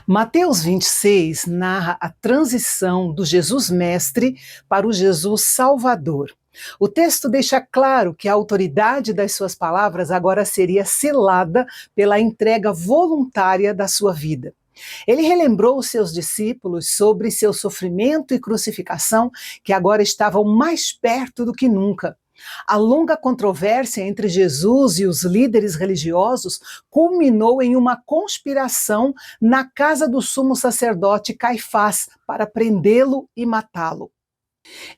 Mateus 26 narra a transição do Jesus Mestre para o Jesus Salvador. O texto deixa claro que a autoridade das suas palavras agora seria selada pela entrega voluntária da sua vida. Ele relembrou os seus discípulos sobre seu sofrimento e crucificação, que agora estavam mais perto do que nunca. A longa controvérsia entre Jesus e os líderes religiosos culminou em uma conspiração na casa do sumo sacerdote Caifás para prendê-lo e matá-lo.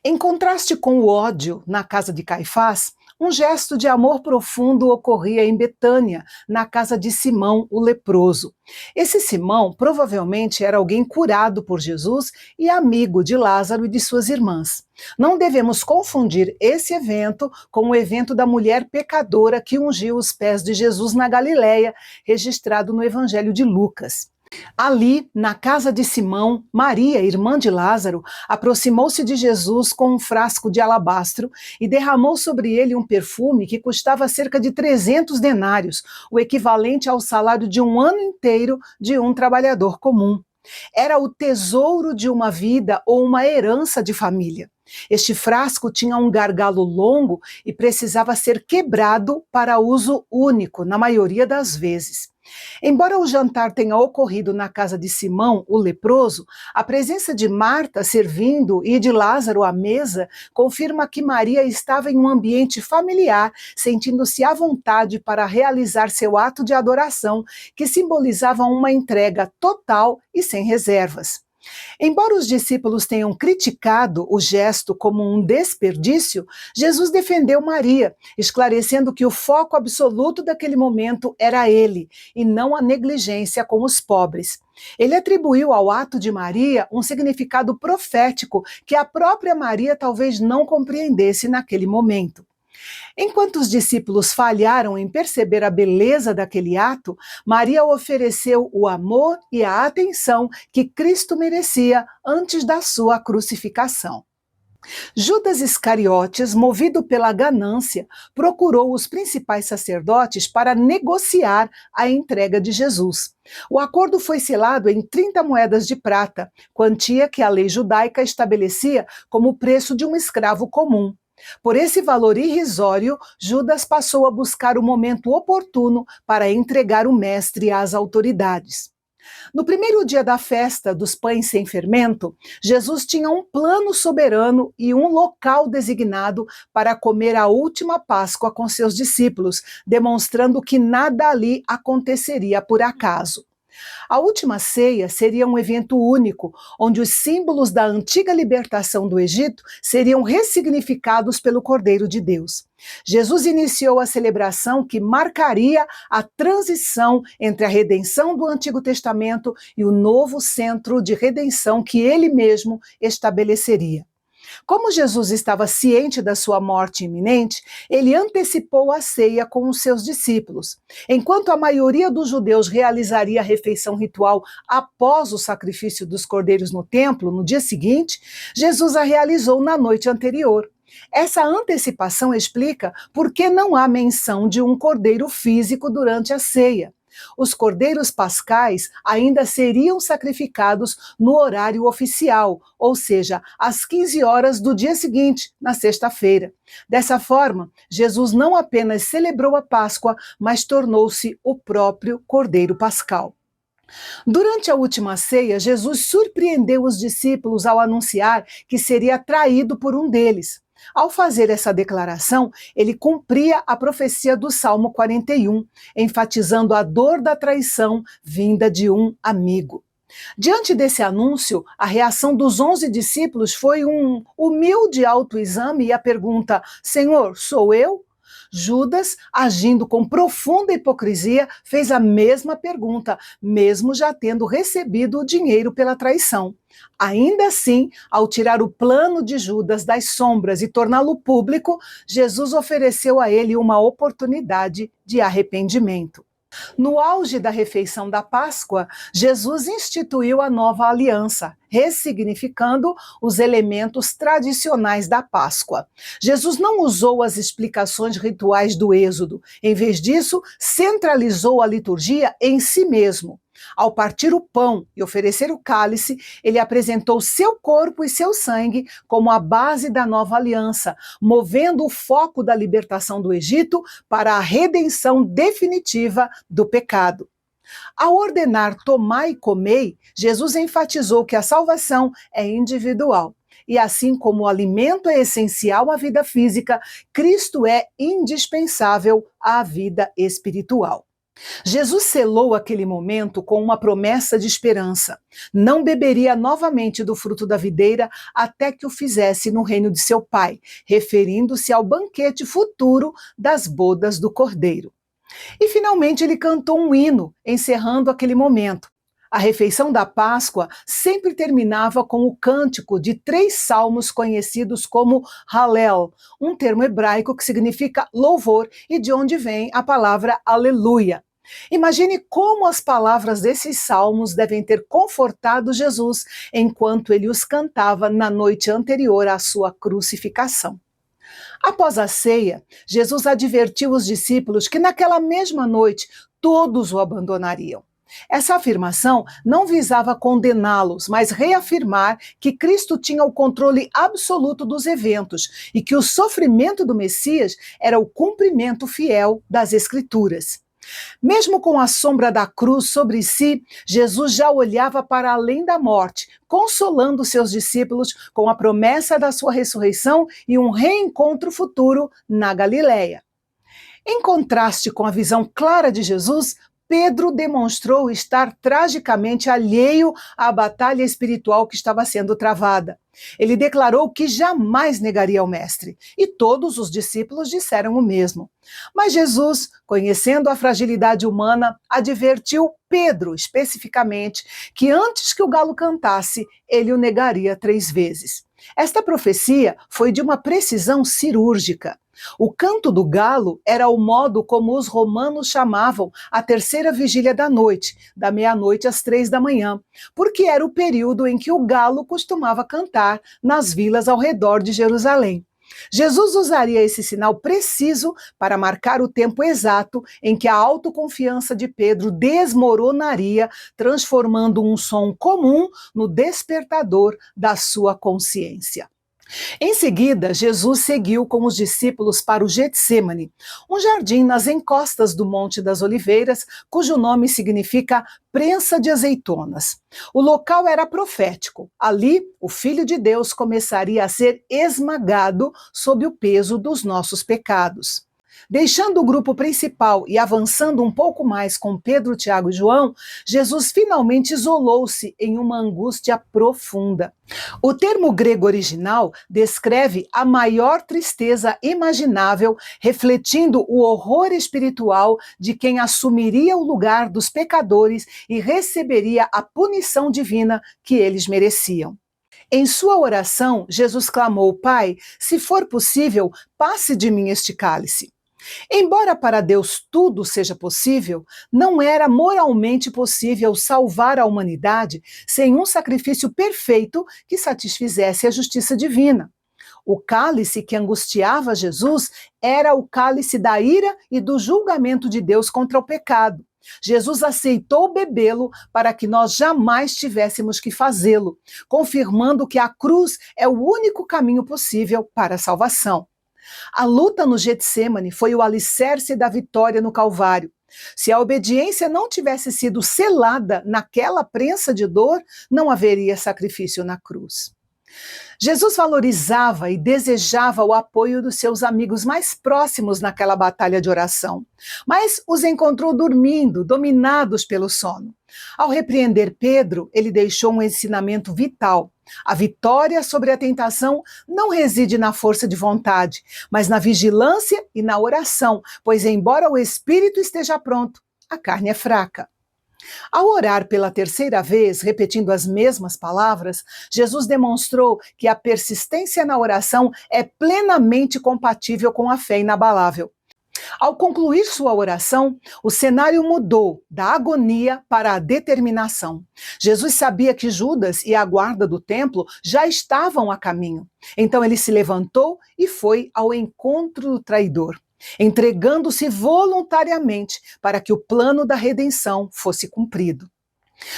Em contraste com o ódio na casa de Caifás, um gesto de amor profundo ocorria em Betânia, na casa de Simão, o leproso. Esse Simão provavelmente era alguém curado por Jesus e amigo de Lázaro e de suas irmãs. Não devemos confundir esse evento com o evento da mulher pecadora que ungiu os pés de Jesus na Galileia, registrado no Evangelho de Lucas. Ali, na casa de Simão, Maria, irmã de Lázaro, aproximou-se de Jesus com um frasco de alabastro e derramou sobre ele um perfume que custava cerca de 300 denários, o equivalente ao salário de um ano inteiro de um trabalhador comum. Era o tesouro de uma vida ou uma herança de família. Este frasco tinha um gargalo longo e precisava ser quebrado para uso único, na maioria das vezes. Embora o jantar tenha ocorrido na casa de Simão, o leproso, a presença de Marta servindo e de Lázaro à mesa confirma que Maria estava em um ambiente familiar, sentindo-se à vontade para realizar seu ato de adoração, que simbolizava uma entrega total e sem reservas. Embora os discípulos tenham criticado o gesto como um desperdício, Jesus defendeu Maria, esclarecendo que o foco absoluto daquele momento era ele, e não a negligência com os pobres. Ele atribuiu ao ato de Maria um significado profético que a própria Maria talvez não compreendesse naquele momento. Enquanto os discípulos falharam em perceber a beleza daquele ato, Maria ofereceu o amor e a atenção que Cristo merecia antes da sua crucificação. Judas Iscariotes, movido pela ganância, procurou os principais sacerdotes para negociar a entrega de Jesus. O acordo foi selado em 30 moedas de prata, quantia que a lei judaica estabelecia como preço de um escravo comum. Por esse valor irrisório, Judas passou a buscar o momento oportuno para entregar o mestre às autoridades. No primeiro dia da festa dos pães sem fermento, Jesus tinha um plano soberano e um local designado para comer a última Páscoa com seus discípulos, demonstrando que nada ali aconteceria por acaso. A última ceia seria um evento único, onde os símbolos da antiga libertação do Egito seriam ressignificados pelo Cordeiro de Deus. Jesus iniciou a celebração que marcaria a transição entre a redenção do Antigo Testamento e o novo centro de redenção que ele mesmo estabeleceria. Como Jesus estava ciente da sua morte iminente, ele antecipou a ceia com os seus discípulos. Enquanto a maioria dos judeus realizaria a refeição ritual após o sacrifício dos cordeiros no templo, no dia seguinte, Jesus a realizou na noite anterior. Essa antecipação explica por que não há menção de um cordeiro físico durante a ceia. Os cordeiros pascais ainda seriam sacrificados no horário oficial, ou seja, às 15 horas do dia seguinte, na sexta-feira. Dessa forma, Jesus não apenas celebrou a Páscoa, mas tornou-se o próprio Cordeiro Pascal. Durante a última ceia, Jesus surpreendeu os discípulos ao anunciar que seria traído por um deles. Ao fazer essa declaração, ele cumpria a profecia do Salmo 41, enfatizando a dor da traição vinda de um amigo. Diante desse anúncio, a reação dos 11 discípulos foi um humilde autoexame e a pergunta: Senhor, sou eu? Judas, agindo com profunda hipocrisia, fez a mesma pergunta, mesmo já tendo recebido o dinheiro pela traição. Ainda assim, ao tirar o plano de Judas das sombras e torná-lo público, Jesus ofereceu a ele uma oportunidade de arrependimento. No auge da refeição da Páscoa, Jesus instituiu a nova aliança, ressignificando os elementos tradicionais da Páscoa. Jesus não usou as explicações rituais do Êxodo. Em vez disso, centralizou a liturgia em si mesmo. Ao partir o pão e oferecer o cálice, ele apresentou seu corpo e seu sangue como a base da nova aliança, movendo o foco da libertação do Egito para a redenção definitiva do pecado. Ao ordenar tomai e comei, Jesus enfatizou que a salvação é individual. E assim como o alimento é essencial à vida física, Cristo é indispensável à vida espiritual. Jesus selou aquele momento com uma promessa de esperança. Não beberia novamente do fruto da videira até que o fizesse no reino de seu Pai, referindo-se ao banquete futuro das bodas do Cordeiro. E finalmente ele cantou um hino, encerrando aquele momento. A refeição da Páscoa sempre terminava com o cântico de 3 salmos conhecidos como Hallel, um termo hebraico que significa louvor e de onde vem a palavra aleluia. Imagine como as palavras desses salmos devem ter confortado Jesus enquanto ele os cantava na noite anterior à sua crucificação. Após a ceia, Jesus advertiu os discípulos que naquela mesma noite todos o abandonariam. Essa afirmação não visava condená-los, mas reafirmar que Cristo tinha o controle absoluto dos eventos e que o sofrimento do Messias era o cumprimento fiel das Escrituras. Mesmo com a sombra da cruz sobre si, Jesus já olhava para além da morte, consolando seus discípulos com a promessa da sua ressurreição e um reencontro futuro na Galileia. Em contraste com a visão clara de Jesus, Pedro demonstrou estar tragicamente alheio à batalha espiritual que estava sendo travada. Ele declarou que jamais negaria o Mestre, e todos os discípulos disseram o mesmo. Mas Jesus, conhecendo a fragilidade humana, advertiu Pedro, especificamente, que antes que o galo cantasse, ele o negaria 3 vezes. Esta profecia foi de uma precisão cirúrgica. O canto do galo era o modo como os romanos chamavam a terceira vigília da noite, da meia-noite às 3 da manhã, porque era o período em que o galo costumava cantar nas vilas ao redor de Jerusalém. Jesus usaria esse sinal preciso para marcar o tempo exato em que a autoconfiança de Pedro desmoronaria, transformando um som comum no despertador da sua consciência. Em seguida, Jesus seguiu com os discípulos para o Getsêmani, um jardim nas encostas do Monte das Oliveiras, cujo nome significa prensa de azeitonas. O local era profético. Ali, o Filho de Deus começaria a ser esmagado sob o peso dos nossos pecados. Deixando o grupo principal e avançando um pouco mais com Pedro, Tiago e João, Jesus finalmente isolou-se em uma angústia profunda. O termo grego original descreve a maior tristeza imaginável, refletindo o horror espiritual de quem assumiria o lugar dos pecadores e receberia a punição divina que eles mereciam. Em sua oração, Jesus clamou: Pai, se for possível, passe de mim este cálice. Embora para Deus tudo seja possível, não era moralmente possível salvar a humanidade sem um sacrifício perfeito que satisfizesse a justiça divina. O cálice que angustiava Jesus era o cálice da ira e do julgamento de Deus contra o pecado. Jesus aceitou bebê-lo para que nós jamais tivéssemos que fazê-lo, confirmando que a cruz é o único caminho possível para a salvação. A luta no Getsêmani foi o alicerce da vitória no Calvário. Se a obediência não tivesse sido selada naquela prensa de dor, não haveria sacrifício na cruz. Jesus valorizava e desejava o apoio dos seus amigos mais próximos naquela batalha de oração, mas os encontrou dormindo, dominados pelo sono. Ao repreender Pedro, ele deixou um ensinamento vital. A vitória sobre a tentação não reside na força de vontade, mas na vigilância e na oração, pois embora o espírito esteja pronto, a carne é fraca. Ao orar pela 3ª vez, repetindo as mesmas palavras, Jesus demonstrou que a persistência na oração é plenamente compatível com a fé inabalável. Ao concluir sua oração, o cenário mudou da agonia para a determinação. Jesus sabia que Judas e a guarda do templo já estavam a caminho. Então ele se levantou e foi ao encontro do traidor, entregando-se voluntariamente para que o plano da redenção fosse cumprido.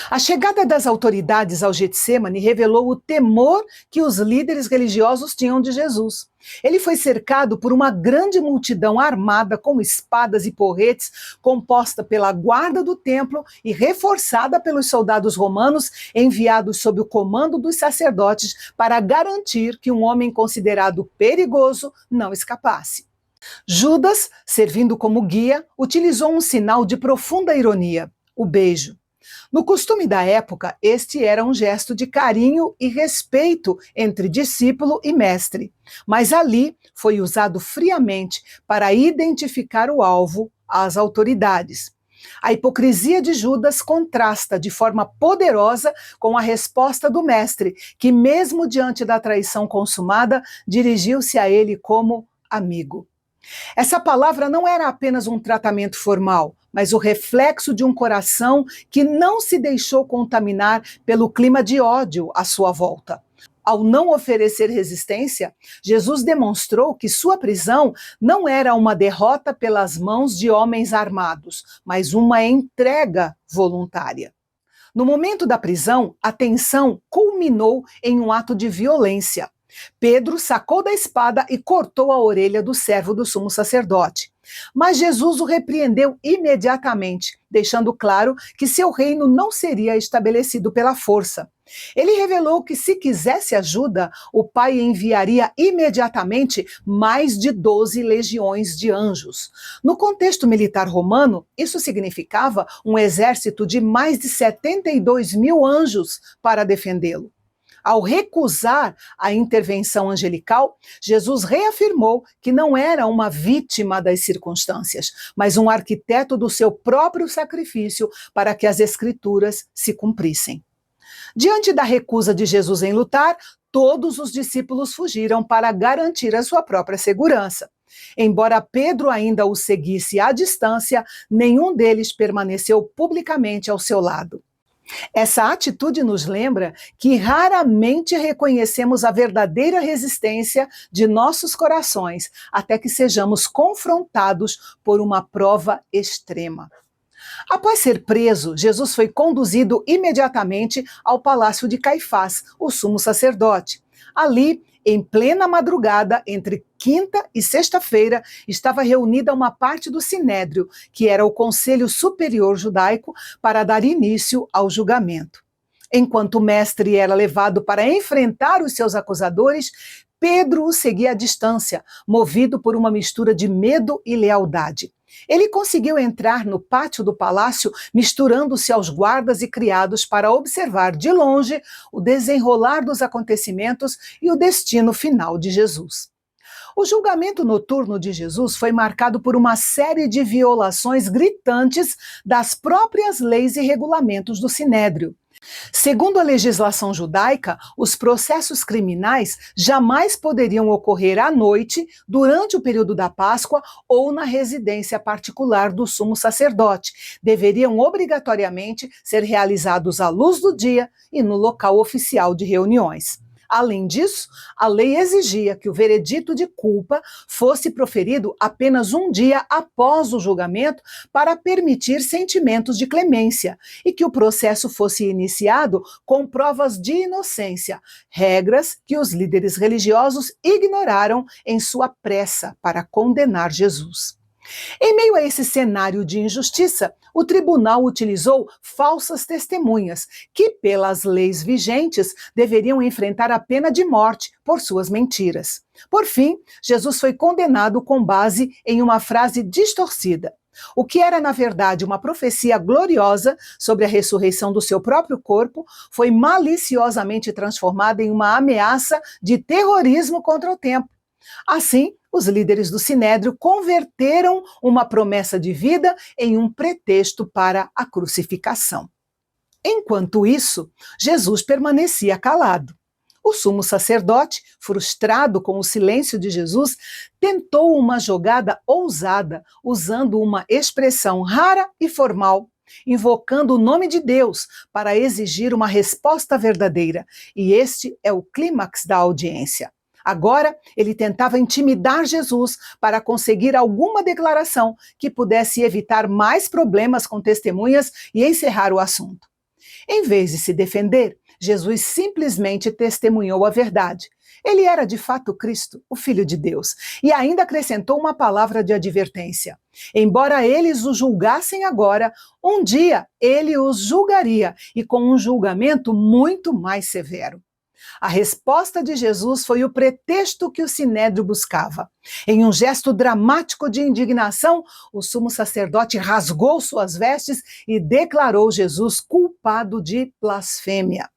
A chegada das autoridades ao Getsêmani revelou o temor que os líderes religiosos tinham de Jesus. Ele foi cercado por uma grande multidão armada com espadas e porretes, composta pela guarda do templo e reforçada pelos soldados romanos enviados sob o comando dos sacerdotes para garantir que um homem considerado perigoso não escapasse. Judas, servindo como guia, utilizou um sinal de profunda ironia: o beijo. No costume da época, este era um gesto de carinho e respeito entre discípulo e mestre, mas ali foi usado friamente para identificar o alvo às autoridades. A hipocrisia de Judas contrasta de forma poderosa com a resposta do mestre, que, mesmo diante da traição consumada, dirigiu-se a ele como amigo. Essa palavra não era apenas um tratamento formal, mas o reflexo de um coração que não se deixou contaminar pelo clima de ódio à sua volta. Ao não oferecer resistência, Jesus demonstrou que sua prisão não era uma derrota pelas mãos de homens armados, mas uma entrega voluntária. No momento da prisão, a tensão culminou em um ato de violência. Pedro sacou da espada e cortou a orelha do servo do sumo sacerdote. Mas Jesus o repreendeu imediatamente, deixando claro que seu reino não seria estabelecido pela força. Ele revelou que, se quisesse ajuda, o Pai enviaria imediatamente mais de 12 legiões de anjos. No contexto militar romano, isso significava um exército de mais de 72 mil anjos para defendê-lo. Ao recusar a intervenção angelical, Jesus reafirmou que não era uma vítima das circunstâncias, mas um arquiteto do seu próprio sacrifício para que as Escrituras se cumprissem. Diante da recusa de Jesus em lutar, todos os discípulos fugiram para garantir a sua própria segurança. Embora Pedro ainda o seguisse à distância, nenhum deles permaneceu publicamente ao seu lado. Essa atitude nos lembra que raramente reconhecemos a verdadeira resistência de nossos corações até que sejamos confrontados por uma prova extrema. Após ser preso, Jesus foi conduzido imediatamente ao palácio de Caifás, o sumo sacerdote. Ali, em plena madrugada, entre quinta e sexta-feira, estava reunida uma parte do Sinédrio, que era o Conselho Superior Judaico, para dar início ao julgamento. Enquanto o mestre era levado para enfrentar os seus acusadores, Pedro o seguia à distância, movido por uma mistura de medo e lealdade. Ele conseguiu entrar no pátio do palácio, misturando-se aos guardas e criados para observar de longe o desenrolar dos acontecimentos e o destino final de Jesus. O julgamento noturno de Jesus foi marcado por uma série de violações gritantes das próprias leis e regulamentos do Sinédrio. Segundo a legislação judaica, os processos criminais jamais poderiam ocorrer à noite, durante o período da Páscoa ou na residência particular do sumo sacerdote. Deveriam obrigatoriamente ser realizados à luz do dia e no local oficial de reuniões. Além disso, a lei exigia que o veredito de culpa fosse proferido apenas um dia após o julgamento para permitir sentimentos de clemência e que o processo fosse iniciado com provas de inocência, regras que os líderes religiosos ignoraram em sua pressa para condenar Jesus. Em meio a esse cenário de injustiça, o tribunal utilizou falsas testemunhas, que, pelas leis vigentes, deveriam enfrentar a pena de morte por suas mentiras. Por fim, Jesus foi condenado com base em uma frase distorcida. O que era, na verdade, uma profecia gloriosa sobre a ressurreição do seu próprio corpo, foi maliciosamente transformada em uma ameaça de terrorismo contra o templo. Assim, os líderes do Sinédrio converteram uma promessa de vida em um pretexto para a crucificação. Enquanto isso, Jesus permanecia calado. O sumo sacerdote, frustrado com o silêncio de Jesus, tentou uma jogada ousada, usando uma expressão rara e formal, invocando o nome de Deus para exigir uma resposta verdadeira. E este é o clímax da audiência. Agora, ele tentava intimidar Jesus para conseguir alguma declaração que pudesse evitar mais problemas com testemunhas e encerrar o assunto. Em vez de se defender, Jesus simplesmente testemunhou a verdade. Ele era de fato Cristo, o Filho de Deus, e ainda acrescentou uma palavra de advertência. Embora eles o julgassem agora, um dia ele os julgaria, e com um julgamento muito mais severo. A resposta de Jesus foi o pretexto que o sinédrio buscava. Em um gesto dramático de indignação, o sumo sacerdote rasgou suas vestes e declarou Jesus culpado de blasfêmia.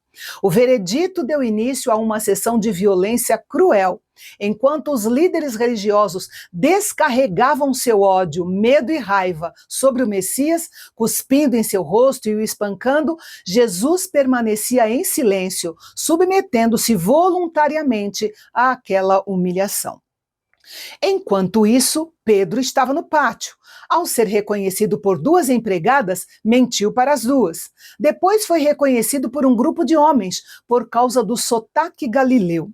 O veredito deu início a uma sessão de violência cruel. Enquanto os líderes religiosos descarregavam seu ódio, medo e raiva sobre o Messias, cuspindo em seu rosto e o espancando, Jesus permanecia em silêncio, submetendo-se voluntariamente àquela humilhação. Enquanto isso, Pedro estava no pátio. Ao ser reconhecido por duas empregadas, mentiu para as duas. Depois foi reconhecido por um grupo de homens, por causa do sotaque galileu.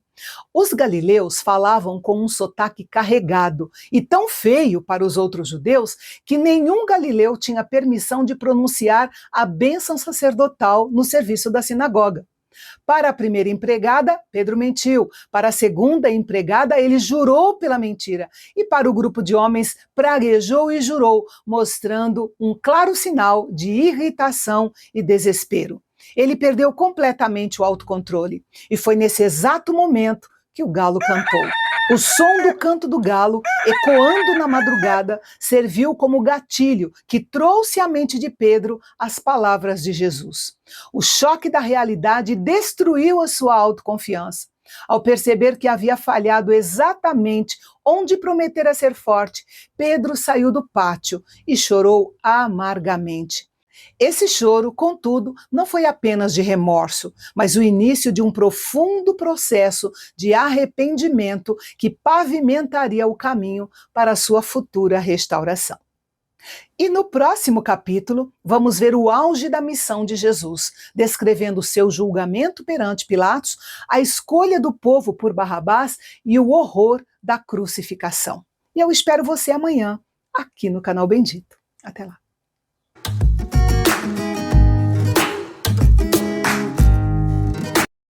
Os galileus falavam com um sotaque carregado e tão feio para os outros judeus que nenhum galileu tinha permissão de pronunciar a bênção sacerdotal no serviço da sinagoga. Para a primeira empregada, Pedro mentiu. Para a segunda empregada, ele jurou pela mentira. E para o grupo de homens, praguejou e jurou, mostrando um claro sinal de irritação e desespero. Ele perdeu completamente o autocontrole. E foi nesse exato momento que o galo cantou. O som do canto do galo, ecoando na madrugada, serviu como gatilho que trouxe à mente de Pedro as palavras de Jesus. O choque da realidade destruiu a sua autoconfiança. Ao perceber que havia falhado exatamente onde prometera ser forte, Pedro saiu do pátio e chorou amargamente. Esse choro, contudo, não foi apenas de remorso, mas o início de um profundo processo de arrependimento que pavimentaria o caminho para a sua futura restauração. E no próximo capítulo, vamos ver o auge da missão de Jesus, descrevendo seu julgamento perante Pilatos, a escolha do povo por Barrabás e o horror da crucificação. E eu espero você amanhã, aqui no Canal Bendito. Até lá.